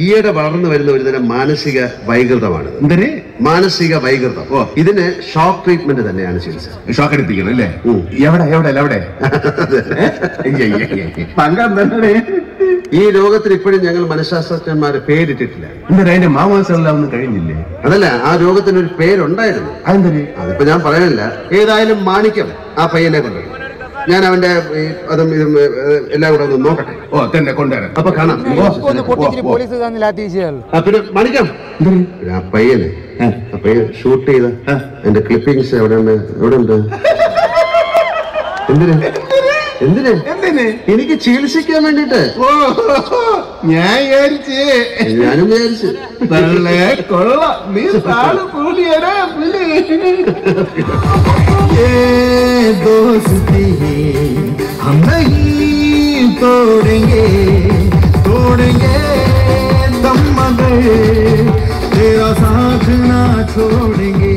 ഈയിടെ വളർന്നു വരുന്ന ഒരു തരം മാനസിക വൈകൃതമാണ്. മാനസിക വൈകൃതം. ഇതിന് ഷോക്ക് ട്രീറ്റ്മെന്റ് തന്നെയാണ് ചികിത്സ. ഷോക്ക് എടുപ്പിക്കണം അല്ലേ? എവിടെ ഈ രോഗത്തിന് ഇപ്പോഴും ഞങ്ങൾ മനഃശാസ്ത്രജ്ഞന്മാരെ പേരിട്ടിട്ടില്ല. അതിന്റെ മാമോദിസം ഒന്നും കഴിഞ്ഞില്ലേ? അതല്ല, ആ രോഗത്തിന് ഒരു പേരുണ്ടായിരുന്നു. അതിപ്പോ ഞാൻ പറയാനില്ല. ഏതായാലും മാണിക്യം ആ പയ്യനെ കൊണ്ടുപോയി. ഞാൻ അവന്റെ അതും ഇതും എല്ലാം കൂടെ ഒന്ന് നോക്കട്ടെ. തന്നെ കൊണ്ടുവരാം. അപ്പൊ കാണാം. പിന്നെ മാണിക്കം, ആ പയ്യന് ഷൂട്ട് ചെയ്ത എന്റെ ക്ലിപ്പിങ്സ് എവിടെ ഉണ്ട്? എന്തിന്? എനിക്ക് ചികിത്സിക്കാൻ വേണ്ടിട്ട്. ഞാനും വിചാരിച്ചു. दोस्ती हम नहीं तोड़ेंगे दम मगर तेरा साथ ना छोड़ेंगे.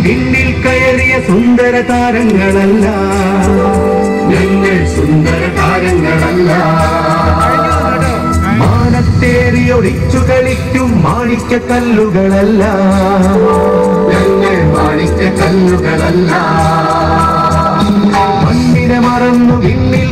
വിണ്ണിൽ കയറിയ സുന്ദര താരങ്ങളല്ല ഞങ്ങൾ, സുന്ദര താരങ്ങളല്ല. മാനത്തേറിയൊളിച്ചു കളിക്കും മാണിക്യക്കല്ലുകളല്ല ഞങ്ങൾ, മാണിക്യക്കല്ലുകളല്ല. മണ്ണിനെ മറന്നു വിണ്ണിൽ